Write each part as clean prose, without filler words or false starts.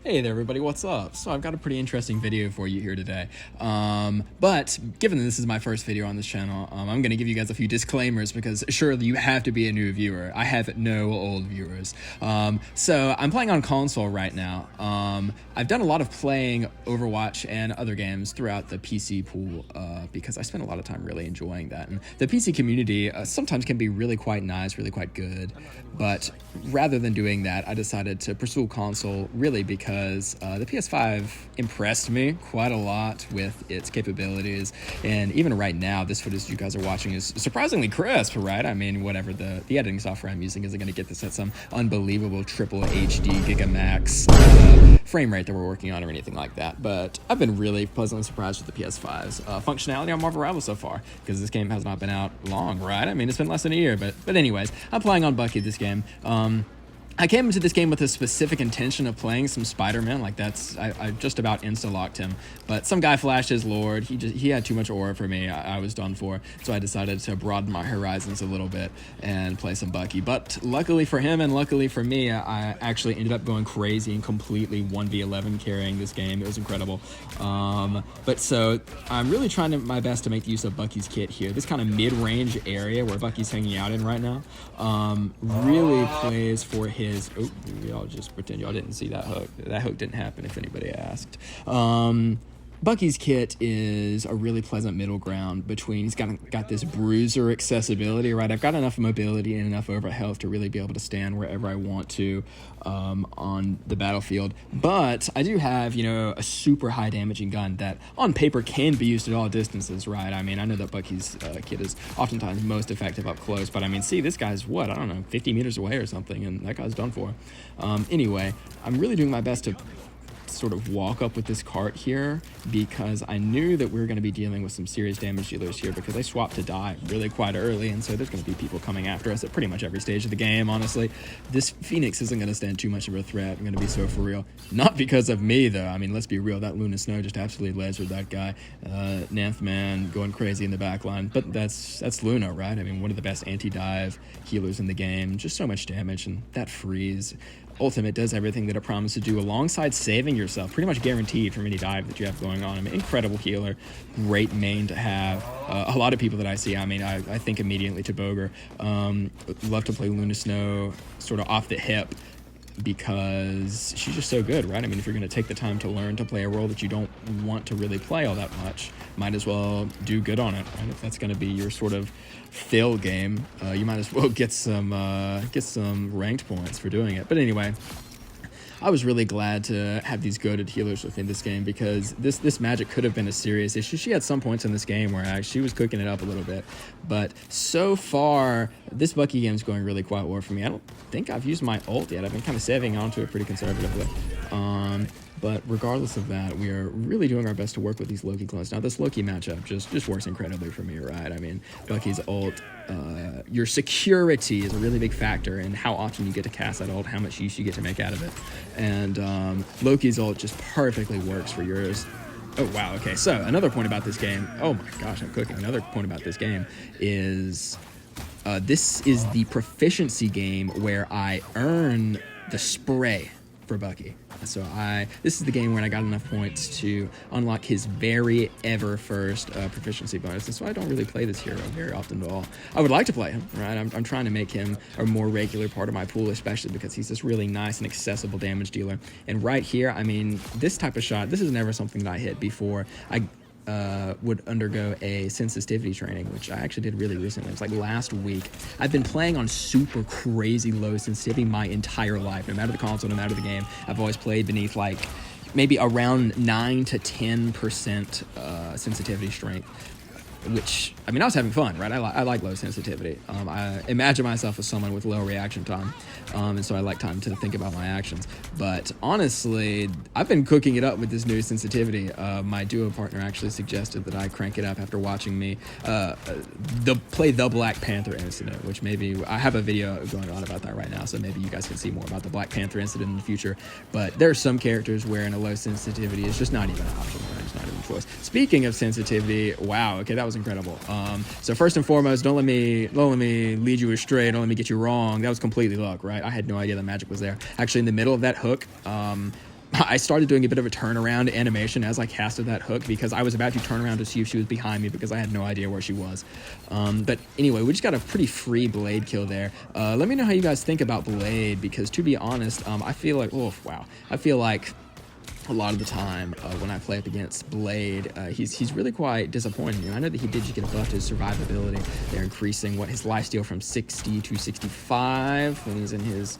Hey there everybody, what's up? So I've got a pretty interesting video for you here today. But given that this is my first video on this channel, I'm going to give you guys a few disclaimers because surely you have to be a new viewer. I have no old viewers. So I'm playing on console right now. I've done a lot of playing Overwatch and other games throughout the PC pool because I spend a lot of time really enjoying that. And the PC community sometimes can be really quite nice, really quite good. But rather than doing that, I decided to pursue console really because the PS5 impressed me quite a lot with its capabilities, and even right now this footage you guys are watching is surprisingly crisp, right? I mean, whatever the editing software I'm using isn't going to get this at some unbelievable triple HD Gigamax frame rate that we're working on or anything like that, but I've been really pleasantly surprised with the PS5's functionality on Marvel Rivals so far, because this game has not been out long, right? I mean, it's been less than a year, but anyways, I'm playing on Bucky this game. I came into this game with a specific intention of playing some Spider-Man, like I just about insta-locked him, but some guy flashed his Lord. He had too much aura for me. I was done for, so I decided to broaden my horizons a little bit and play some Bucky. But luckily for him and luckily for me, I actually ended up going crazy and completely 1v11 carrying this game. It was incredible. But so I'm really trying my best to make use of Bucky's kit here. This kind of mid-range area where Bucky's hanging out in right now really plays for his. Oh, y'all just pretend y'all didn't see that hook. That hook didn't happen if anybody asked. Bucky's kit is a really pleasant middle ground between, he's got this bruiser accessibility, right? I've got enough mobility and enough over health to really be able to stand wherever I want to on the battlefield. But I do have, a super high damaging gun that on paper can be used at all distances, right? I mean, I know that Bucky's kit is oftentimes most effective up close, but I mean, see, this guy's what? I don't know, 50 meters away or something, and that guy's done for. Anyway, I'm really doing my best to sort of walk up with this cart here because I knew that we were going to be dealing with some serious damage dealers here because they swapped to die really quite early, and so there's going to be people coming after us at pretty much every stage of the game, honestly. This Phoenix isn't going to stand too much of a threat. I'm going to be so for real. Not because of me, though. I mean, let's be real. That Luna Snow just absolutely lasered that guy. Nth Man going crazy in the back line, but that's Luna, right? I mean, one of the best anti-dive healers in the game. Just so much damage, and that freeze. Ultimate does everything that it promised to do alongside saving yourself, pretty much guaranteed from any dive that you have going on. I mean, incredible healer, great main to have. A lot of people that I see, I mean, I think immediately to Boger. Love to play Luna Snow sort of off the hip because she's just so good, right? I mean, if you're going to take the time to learn to play a role that you don't want to really play all that much, might as well do good on it, right? If that's going to be your sort of fail game, you might as well get some ranked points for doing it. But anyway, I was really glad to have these goated healers within this game because this magic could have been a serious issue. She had some points in this game where she was cooking it up a little bit, but so far this Bucky game is going really quite well for me. I don't think I've used my ult yet. I've been kind of saving onto it pretty conservatively. But regardless of that, we are really doing our best to work with these Loki clones. Now, this Loki matchup just works incredibly for me, right? I mean, Bucky's ult, your security is a really big factor in how often you get to cast that ult, how much use you get to make out of it. And Loki's ult just perfectly works for yours. Oh, wow, okay. So, another point about this game, oh my gosh, I'm cooking. Another point about this game is this is the proficiency game where I earn the spray for Bucky. So this is the game when I got enough points to unlock his very ever first proficiency bonus, and so I don't really play this hero very often at all. I would like to play him, right? I'm trying to make him a more regular part of my pool, especially because he's this really nice and accessible damage dealer. And right here, I mean, this type of shot, this is never something that I hit before. I would undergo a sensitivity training, which I actually did really recently. It was like last week. I've been playing on super crazy low sensitivity my entire life. No matter the console, no matter the game, I've always played beneath like maybe around 9 to 10% sensitivity strength, which, I mean, I was having fun, right? I like low sensitivity. I imagine myself as someone with low reaction time, and so I like time to think about my actions. But honestly, I've been cooking it up with this new sensitivity. My duo partner actually suggested that I crank it up after watching me play the Black Panther incident, which maybe, I have a video going on about that right now, so maybe you guys can see more about the Black Panther incident in the future. But there are some characters where in a low sensitivity is just not even an option, right? It's not even a choice. Speaking of sensitivity, wow, okay, that was incredible. So first and foremost, don't let me lead you astray. Don't let me get you wrong. That was completely luck, right? I had no idea the magic was there. Actually, in the middle of that hook, I started doing a bit of a turnaround animation as I casted that hook because I was about to turn around to see if she was behind me because I had no idea where she was. But anyway, we just got a pretty free Blade kill there. Let me know how you guys think about Blade, because to be honest, I feel like, oh, wow. I feel like a lot of the time when I play up against Blade, he's really quite disappointing. I know that he did just get a buff to his survivability. They're increasing his lifesteal from 60 to 65 when he's in his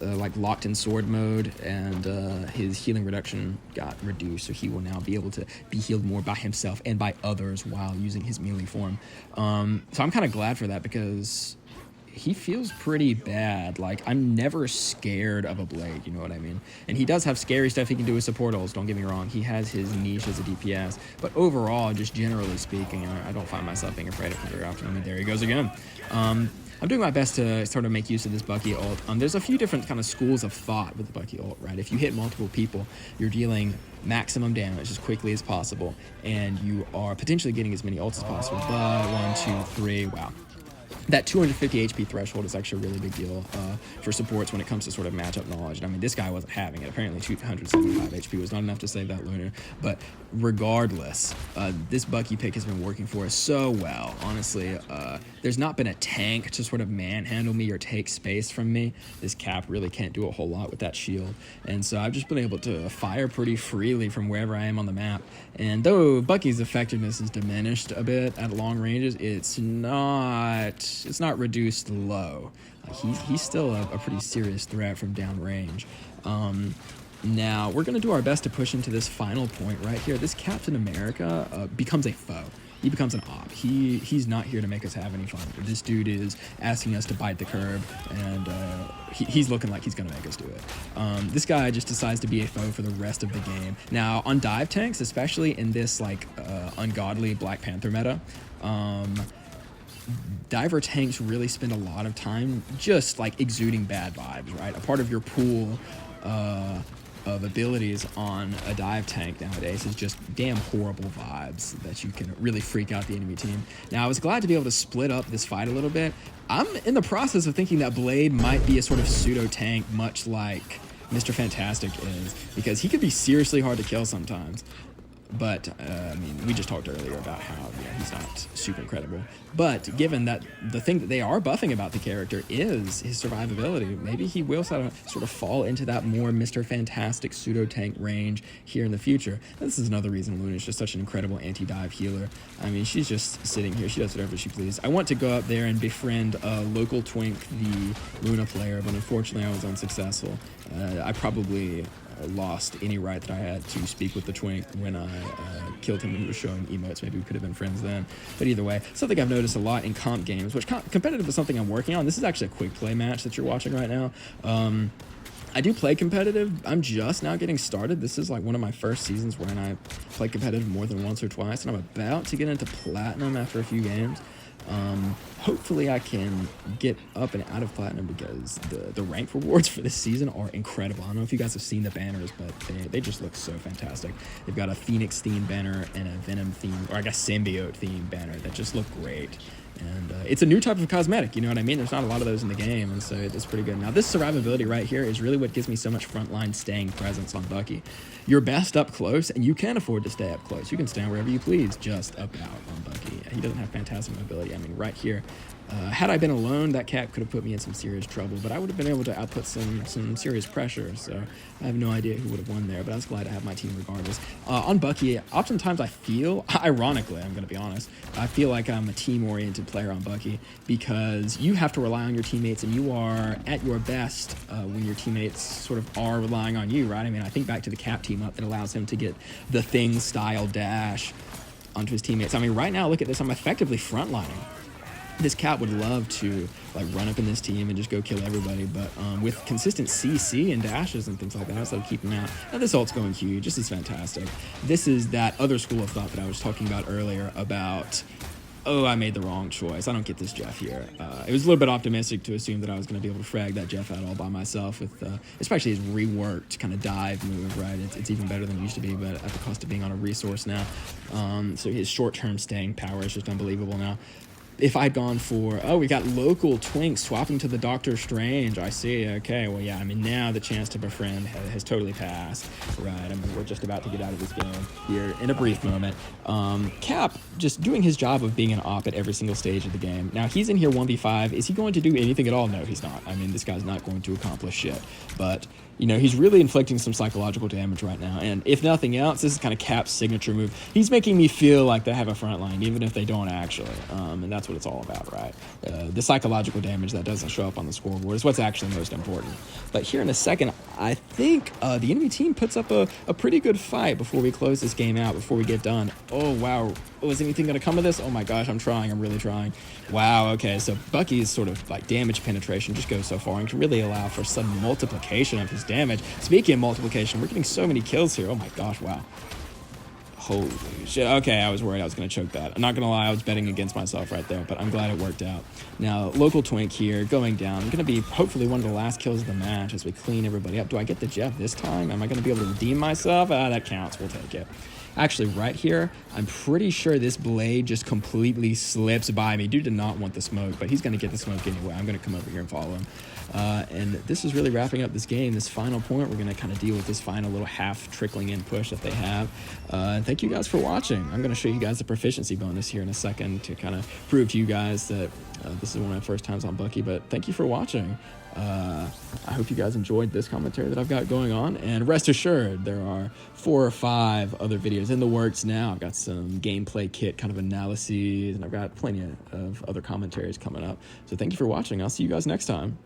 like locked in sword mode, and his healing reduction got reduced, so he will now be able to be healed more by himself and by others while using his melee form. So I'm kind of glad for that, because he feels pretty bad. Like, I'm never scared of a Blade, you know what I mean? And he does have scary stuff he can do with support ults, don't get me wrong. He has his niche as a DPS, but overall, just generally speaking, I don't find myself being afraid of him very often. I mean, there he goes again. I'm doing my best to sort of make use of this Bucky ult. There's a few different kind of schools of thought with the Bucky ult, right? If you hit multiple people, you're dealing maximum damage as quickly as possible, and you are potentially getting as many ults as possible. But 1, 2, 3, wow. That 250 HP threshold is actually a really big deal for supports when it comes to sort of matchup knowledge. And I mean, this guy wasn't having it. Apparently 275 HP was not enough to save that Lunar. But regardless, this Bucky pick has been working for us so well. Honestly, there's not been a tank to sort of manhandle me or take space from me. This Cap really can't do a whole lot with that shield. And so I've just been able to fire pretty freely from wherever I am on the map. And though Bucky's effectiveness is diminished a bit at long ranges, it's not reduced low. He's still a pretty serious threat from downrange. Now, we're going to do our best to push into this final point right here. This Captain America becomes a foe. He becomes an op. He's not here to make us have any fun. This dude is asking us to bite the curb, and he's looking like he's going to make us do it. This guy just decides to be a foe for the rest of the game. Now, on dive tanks, especially in this like ungodly Black Panther meta, diver tanks really spend a lot of time just like exuding bad vibes, right? A part of your pool of abilities on a dive tank nowadays is just damn horrible vibes that you can really freak out the enemy team. Now, I was glad to be able to split up this fight a little bit. I'm in the process of thinking that Blade might be a sort of pseudo tank, much like Mr. Fantastic is, because he could be seriously hard to kill sometimes. But, I mean, we just talked earlier about how, he's not super incredible. But given that the thing that they are buffing about the character is his survivability, maybe he will sort of fall into that more Mr. Fantastic pseudo-tank range here in the future. This is another reason Luna is just such an incredible anti-dive healer. I mean, she's just sitting here. She does whatever she pleases. I want to go up there and befriend local Twink, the Luna player, but unfortunately I was unsuccessful. I probably lost any right that I had to speak with the Twink when I killed him and he was showing emotes. Maybe we could have been friends then. But either way, something I've noticed a lot in comp games, which competitive is something I'm working on. This is actually a quick play match that you're watching right now. I do play competitive. I'm just now getting started. This is like one of my first seasons where I play competitive more than once or twice, and I'm about to get into platinum after a few games. Hopefully I can get up and out of platinum, because the rank rewards for this season are incredible. I don't know if you guys have seen the banners, but they just look so fantastic. They've got a Phoenix themed banner and a Venom themed, or I guess symbiote themed banner that just look great. And it's a new type of cosmetic, you know what I mean? There's not a lot of those in the game, and so it's pretty good. Now, this survivability right here is really what gives me so much frontline staying presence on Bucky. You're best up close, and you can afford to stay up close. You can stand wherever you please, just up out on Bucky. He doesn't have fantastic mobility. I mean, right here, had I been alone, that cap could have put me in some serious trouble, but I would have been able to output some serious pressure, so I have no idea who would have won there, but I was glad to have my team regardless. On Bucky, oftentimes I feel, ironically, I'm going to be honest, I feel like I'm a team-oriented player on Bucky, because you have to rely on your teammates, and you are at your best when your teammates sort of are relying on you, right? I mean, I think back to the Cap team up that allows him to get the Thing-style dash onto his teammates. I mean, right now, look at this, I'm effectively frontlining. This Cap would love to like run up in this team and just go kill everybody, but with consistent CC and dashes and things like that, so keeping out. Now this ult's going huge. This is fantastic. This is that other school of thought that I was talking about earlier about, oh, I made the wrong choice. I don't get this Jeff here. It was a little bit optimistic to assume that I was going to be able to frag that Jeff out all by myself with, especially his reworked kind of dive move, right? It's even better than it used to be, but at the cost of being on a resource now. So his short-term staying power is just unbelievable now. if I'd gone for, oh, we got local Twink swapping to the Doctor Strange. I see. Okay, well, yeah, I mean, now the chance to befriend has totally passed. Right, I mean, we're just about to get out of this game here in a brief moment. Cap just doing his job of being an op at every single stage of the game. Now, he's in here 1v5. Is he going to do anything at all? No, he's not. I mean, this guy's not going to accomplish shit. But, you know, he's really inflicting some psychological damage right now. And if nothing else, this is kind of Cap's signature move. He's making me feel like they have a front line, even if they don't actually. And that's what it's all about, right? The psychological damage that doesn't show up on the scoreboard is what's actually most important. But here in a second, I think the enemy team puts up a pretty good fight before we close this game out, before we get done. Oh, wow. Oh, is anything going to come of this? Oh my gosh, I'm trying. I'm really trying. Wow, okay, so Bucky's sort of like damage penetration just goes so far and can really allow for some multiplication of his damage. Speaking of multiplication, we're getting so many kills here. Oh my gosh, wow. Holy shit. Okay, I was worried I was going to choke that. I'm not going to lie, I was betting against myself right there, but I'm glad it worked out. Now, local Twink here, going down. Going to be hopefully one of the last kills of the match as we clean everybody up. Do I get the Jeff this time? Am I going to be able to redeem myself? That counts. We'll take it. Actually, right here, I'm pretty sure this blade just completely slips by me. Dude did not want the smoke, but he's going to get the smoke anyway. I'm going to come over here and follow him. And this is really wrapping up this game, this final point. We're going to kind of deal with this final little half trickling in push that they have. And thank you guys for watching. I'm going to show you guys the proficiency bonus here in a second to kind of prove to you guys that this is one of my first times on Bucky, but thank you for watching. I hope you guys enjoyed this commentary that I've got going on, and rest assured there are 4 or 5 other videos in the works now. I've got some gameplay kit kind of analyses, and I've got plenty of other commentaries coming up. So thank you for watching. I'll see you guys next time.